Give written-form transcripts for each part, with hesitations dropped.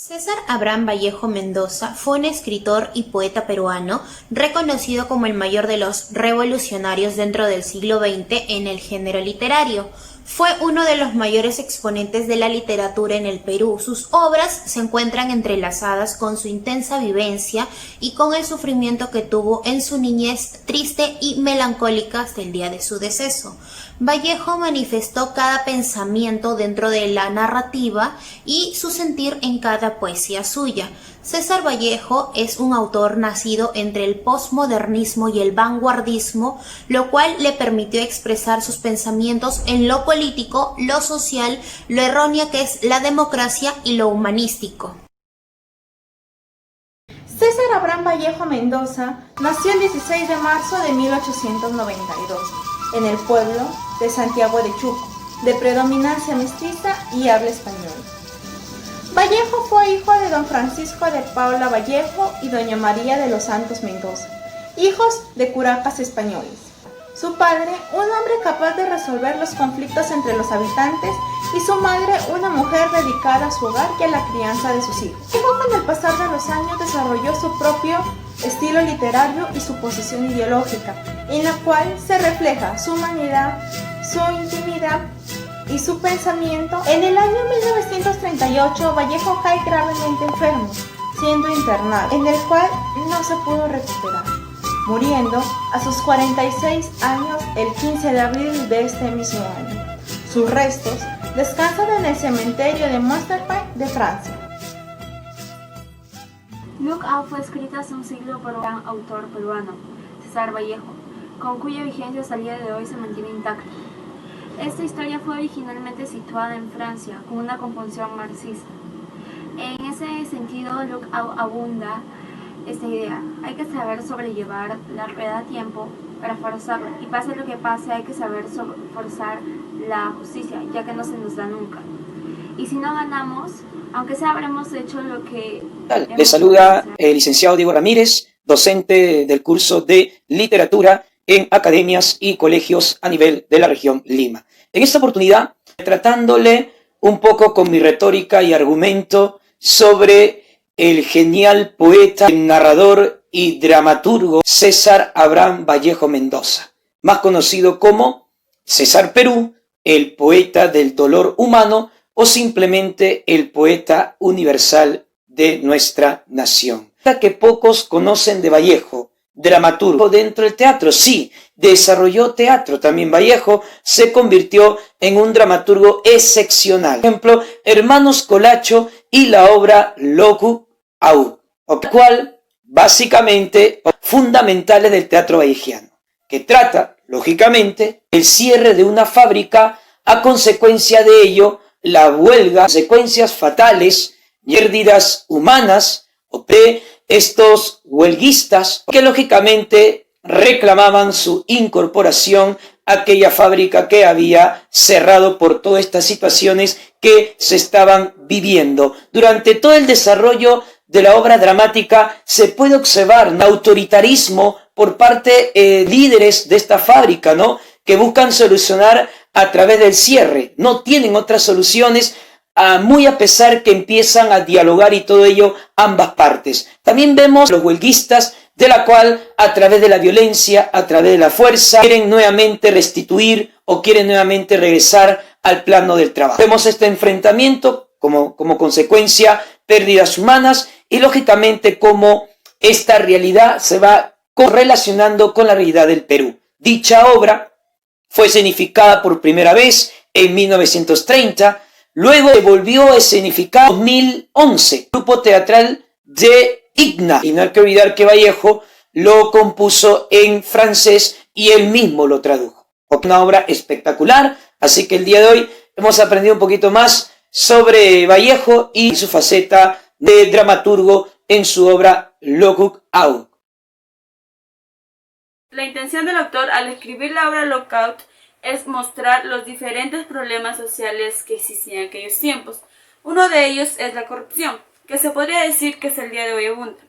César Abraham Vallejo Mendoza fue un escritor y poeta peruano reconocido como el mayor de los revolucionarios dentro del siglo XX en el género literario. Fue uno de los mayores exponentes de la literatura en el Perú. Sus obras se encuentran entrelazadas con su intensa vivencia y con el sufrimiento que tuvo en su niñez triste y melancólica hasta el día de su deceso. Vallejo manifestó cada pensamiento dentro de la narrativa y su sentir en cada poesía suya. César Vallejo es un autor nacido entre el posmodernismo y el vanguardismo, lo cual le permitió expresar sus pensamientos en lo político, lo social, lo erróneo que es la democracia y lo humanístico. César Abraham Vallejo Mendoza nació el 16 de marzo de 1892 en el pueblo de Santiago de Chuco, de predominancia mestiza y habla español. Vallejo fue hijo de don Francisco de Paula Vallejo y doña María de los Santos Mendoza, hijos de curacas españoles. Su padre, un hombre capaz de resolver los conflictos entre los habitantes, y su madre, una mujer dedicada a su hogar y a la crianza de sus hijos. Luego, con el pasar de los años, desarrolló su propio estilo literario y su posición ideológica, en la cual se refleja su humanidad, su intimidad y su pensamiento. En el año 1938, Vallejo cae gravemente enfermo, siendo internado, en el cual no se pudo recuperar, muriendo a sus 46 años el 15 de abril de este mismo año. Sus restos descansan en el cementerio de Montmartre de Francia. Look Out fue escrita hace un siglo por un gran autor peruano, César Vallejo, con cuya vigencia hasta el día de hoy se mantiene intacta. Esta historia fue originalmente situada en Francia, con una composición marxista. En ese sentido, Look Out abunda esta idea: hay que saber sobrellevar la rueda a tiempo para forzarla, y pase lo que pase, hay que saber forzar la justicia, ya que no se nos da nunca. Y si no ganamos, aunque sea habremos hecho lo que... Les saluda el licenciado Diego Ramírez, docente del curso de literatura en academias y colegios a nivel de la región Lima. En esta oportunidad, tratándole un poco con mi retórica y argumento sobre el genial poeta, narrador y dramaturgo César Abraham Vallejo Mendoza, más conocido como César Perú, el poeta del dolor humano o simplemente el poeta universal de nuestra nación. Que pocos conocen de Vallejo, dramaturgo dentro del teatro. Sí, desarrolló teatro también. Vallejo se convirtió en un dramaturgo excepcional. Por ejemplo, Hermanos Colacho y la obra Locu Au, cual básicamente fundamentales del teatro vallejiano, que trata, lógicamente, el cierre de una fábrica, a consecuencia de ello, la huelga, consecuencias fatales, pérdidas humanas de estos huelguistas que lógicamente reclamaban su incorporación a aquella fábrica que había cerrado por todas estas situaciones que se estaban viviendo. Durante todo el desarrollo de la obra dramática se puede observar un autoritarismo por parte de líderes de esta fábrica, ¿no?, que buscan solucionar a través del cierre. No tienen otras soluciones, muy a pesar que empiezan a dialogar y todo ello ambas partes. También vemos los huelguistas, de la cual a través de la violencia, a través de la fuerza, quieren nuevamente restituir o quieren nuevamente regresar al plano del trabajo. Vemos este enfrentamiento como consecuencia, pérdidas humanas, y lógicamente cómo esta realidad se va correlacionando con la realidad del Perú. Dicha obra fue escenificada por primera vez en 1930, luego se volvió a escenificar en 2011, grupo teatral de Igna. Y no hay que olvidar que Vallejo lo compuso en francés y él mismo lo tradujo. Una obra espectacular, así que el día de hoy hemos aprendido un poquito más sobre Vallejo y su faceta de dramaturgo en su obra Look Out. La intención del autor al escribir la obra Look Out es mostrar los diferentes problemas sociales que existían en aquellos tiempos. Uno de ellos es la corrupción, que se podría decir que es el día de hoy abunda.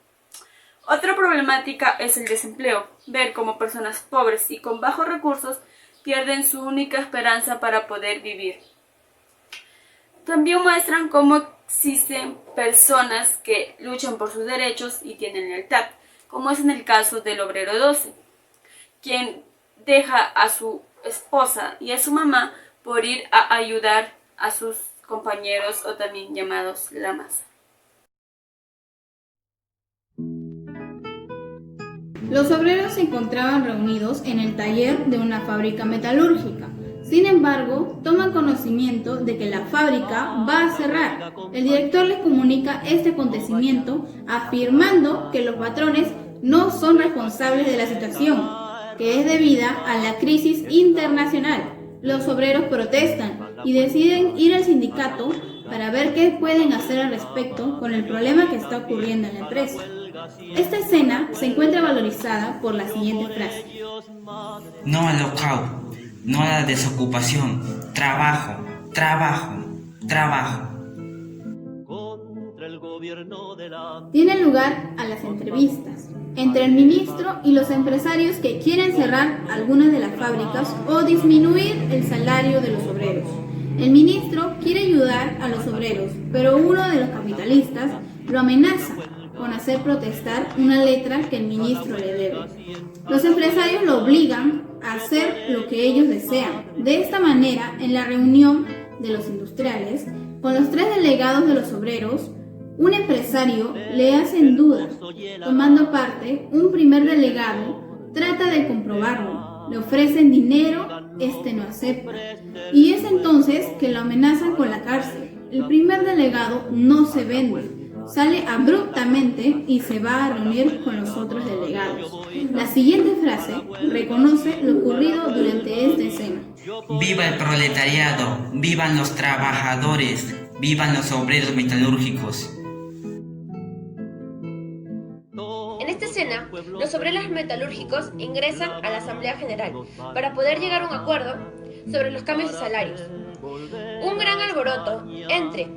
Otra problemática es el desempleo, ver cómo personas pobres y con bajos recursos pierden su única esperanza para poder vivir. También muestran cómo existen personas que luchan por sus derechos y tienen lealtad, como es en el caso del obrero 12, quien deja a su esposa y a su mamá por ir a ayudar a sus compañeros o también llamados la masa. Los obreros se encontraban reunidos en el taller de una fábrica metalúrgica. Sin embargo, toman conocimiento de que la fábrica va a cerrar. El director les comunica este acontecimiento afirmando que los patrones no son responsables de la situación, que es debida a la crisis internacional. Los obreros protestan y deciden ir al sindicato para ver qué pueden hacer al respecto con el problema que está ocurriendo en la empresa. Esta escena se encuentra valorizada por la siguiente frase: no al lockout, no a la desocupación, trabajo, trabajo, trabajo. Tienen lugar a las entrevistas entre el ministro y los empresarios que quieren cerrar algunas de las fábricas o disminuir el salario de los obreros. El ministro quiere ayudar a los obreros, pero uno de los capitalistas lo amenaza con hacer protestar una letra que el ministro le debe. Los empresarios lo obligan a hacer lo que ellos desean. De esta manera, en la reunión de los industriales, con los 3 delegados de los obreros, un empresario le hace en duda. Tomando parte, un primer delegado trata de comprobarlo. Le ofrecen dinero, este no acepta. Y es entonces que lo amenazan con la cárcel. El primer delegado no se vende. Sale abruptamente y se va a reunir con los otros delegados. La siguiente frase reconoce lo ocurrido durante esta escena. ¡Viva el proletariado! ¡Vivan los trabajadores! ¡Vivan los obreros metalúrgicos! En esta escena, los obreros metalúrgicos ingresan a la Asamblea General para poder llegar a un acuerdo sobre los cambios de salarios. Un gran alboroto entre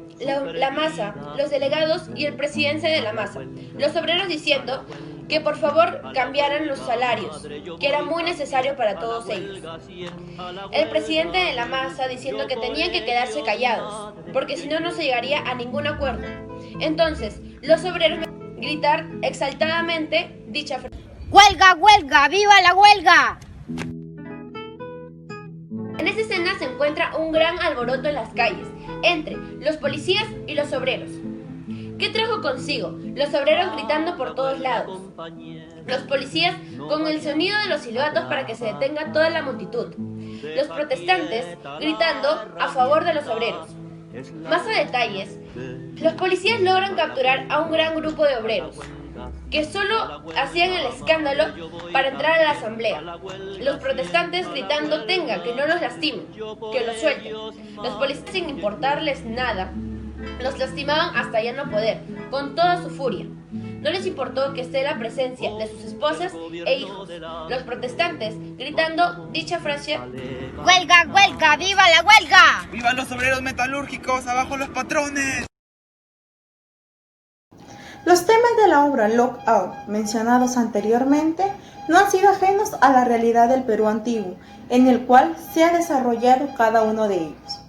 la masa, los delegados y el presidente de la masa. Los obreros diciendo que por favor cambiaran los salarios, que era muy necesario para todos ellos. El presidente de la masa diciendo que tenían que quedarse callados, porque si no, no se llegaría a ningún acuerdo. Entonces, los obreros gritar exaltadamente dicha frase. ¡Huelga, huelga! ¡Viva la huelga! En esta escena se encuentra un gran alboroto en las calles, entre los policías y los obreros. ¿Qué trajo consigo? Los obreros gritando por todos lados. Los policías con el sonido de los silbatos para que se detenga toda la multitud. Los protestantes gritando a favor de los obreros. Más a detalles, los policías logran capturar a un gran grupo de obreros que solo hacían el escándalo para entrar a la asamblea. Los protestantes gritando tenga, que no los lastimen, que los suelten. Los policías sin importarles nada, los lastimaban hasta ya no poder, con toda su furia. No les importó que esté la presencia de sus esposas e hijos. Los protestantes gritando dicha frase. ¡Huelga, huelga! ¡Viva la huelga! ¡Viva los obreros metalúrgicos! ¡Abajo los patrones! Los temas de la obra Lockout mencionados anteriormente no han sido ajenos a la realidad del Perú antiguo, en el cual se ha desarrollado cada uno de ellos.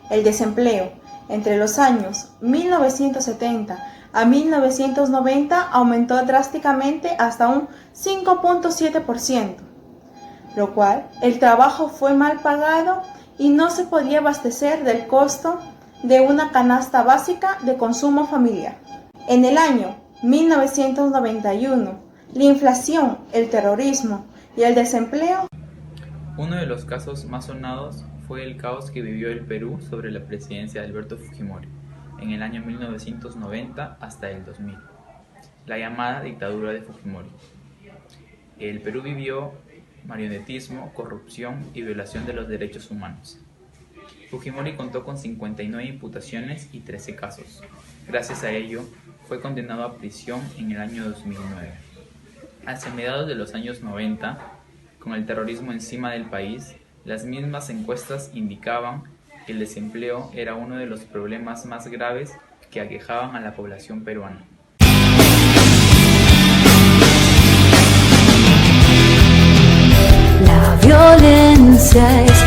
El desempleo entre los años 1970 a 1990 aumentó drásticamente hasta un 5.7%, lo cual el trabajo fue mal pagado y no se podía abastecer del costo de una canasta básica de consumo familiar. En el año 1991, la inflación, el terrorismo y el desempleo. Uno de los casos más sonados fue el caos que vivió el Perú sobre la presidencia de Alberto Fujimori en el año 1990 hasta el 2000, la llamada dictadura de Fujimori. El Perú vivió marionetismo, corrupción y violación de los derechos humanos. Fujimori contó con 59 imputaciones y 13 casos. Gracias a ello, fue condenado a prisión en el año 2009. Hacia mediados de los años 90, con el terrorismo encima del país, las mismas encuestas indicaban que el desempleo era uno de los problemas más graves que aquejaban a la población peruana. La violencia es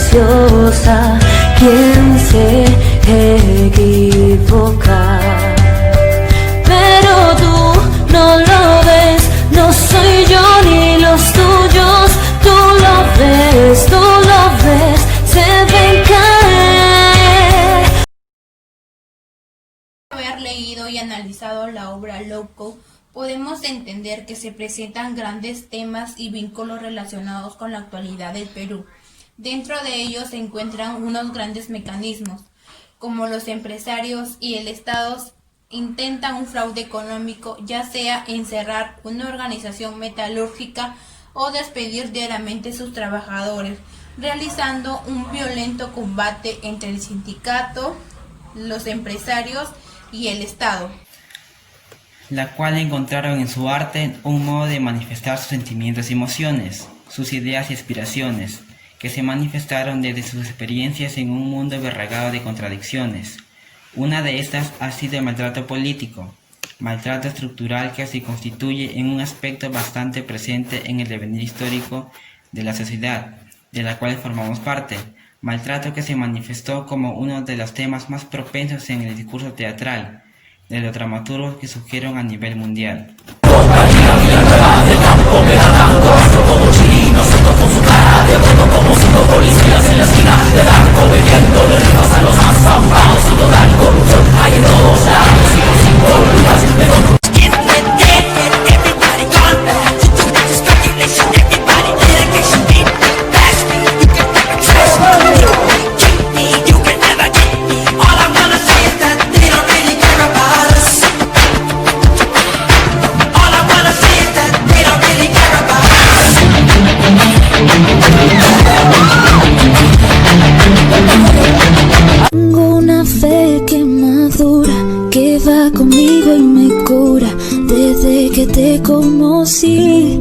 silenciosa, quien se equivocar. Pero tú no lo ves, no soy yo ni los tuyos. Tú lo ves, se ven caer. Haber leído y analizado la obra Lockout, podemos entender que se presentan grandes temas y vínculos relacionados con la actualidad del Perú. Dentro de ellos se encuentran unos grandes mecanismos, como los empresarios y el Estado intentan un fraude económico, ya sea encerrar una organización metalúrgica o despedir diariamente a sus trabajadores, realizando un violento combate entre el sindicato, los empresarios y el Estado, la cual encontraron en su arte un modo de manifestar sus sentimientos y emociones, sus ideas y aspiraciones, que se manifestaron desde sus experiencias en un mundo berragado de contradicciones. Una de estas ha sido el maltrato político, maltrato estructural que se constituye en un aspecto bastante presente en el devenir histórico de la sociedad, de la cual formamos parte, maltrato que se manifestó como uno de los temas más propensos en el discurso teatral, de los dramaturgos que surgieron a nivel mundial. Tengo una fe que madura, que va conmigo y me cura desde que te conocí.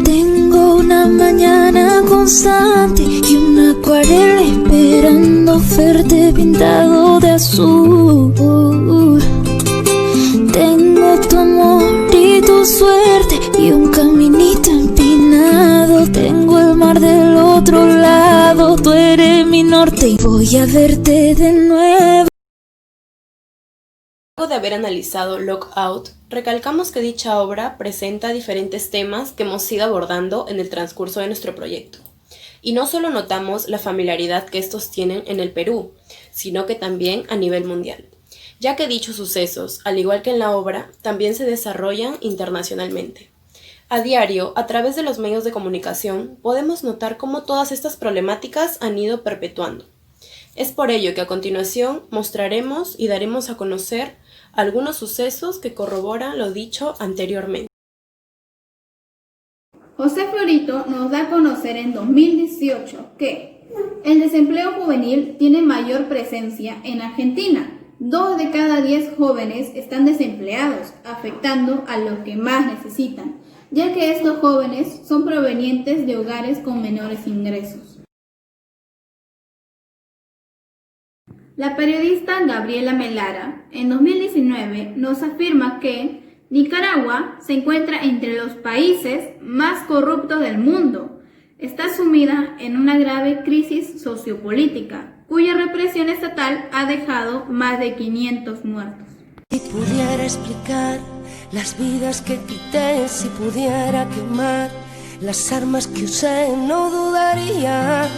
Tengo una mañana constante y una acuarela esperando verte pintado de azul. Tengo tu amor y tu suerte y un caminito empinado. Tengo el mar del otro lado, tú eres mi norte y voy a verte de nuevo. Luego de haber analizado Lockout, recalcamos que dicha obra presenta diferentes temas que hemos ido abordando en el transcurso de nuestro proyecto. Y no solo notamos la familiaridad que estos tienen en el Perú, sino que también a nivel mundial, ya que dichos sucesos, al igual que en la obra, también se desarrollan internacionalmente. A diario, a través de los medios de comunicación, podemos notar cómo todas estas problemáticas han ido perpetuando. Es por ello que a continuación mostraremos y daremos a conocer algunos sucesos que corroboran lo dicho anteriormente. José Florito nos da a conocer en 2018 que el desempleo juvenil tiene mayor presencia en Argentina. 2 de cada 10 jóvenes están desempleados, afectando a los que más necesitan, ya que estos jóvenes son provenientes de hogares con menores ingresos. La periodista Gabriela Melara, en 2019, nos afirma que Nicaragua se encuentra entre los países más corruptos del mundo. Está sumida en una grave crisis sociopolítica, cuya represión estatal ha dejado más de 500 muertos. Si pudiera explicar las vidas que quité, si pudiera quemar las armas que usé, no dudaría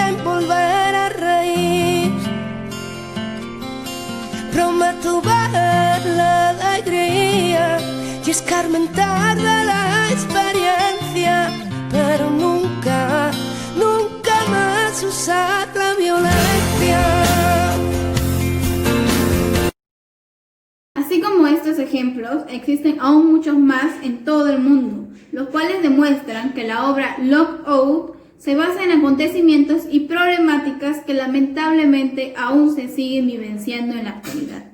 en volver a reír. Prometo ver la alegría y escarmentar de la experiencia, pero nunca más usar la violencia. Así como estos ejemplos, existen aún muchos más en todo el mundo, los cuales demuestran que la obra Lockout se basa en acontecimientos y problemáticas que lamentablemente aún se siguen vivenciando en la actualidad.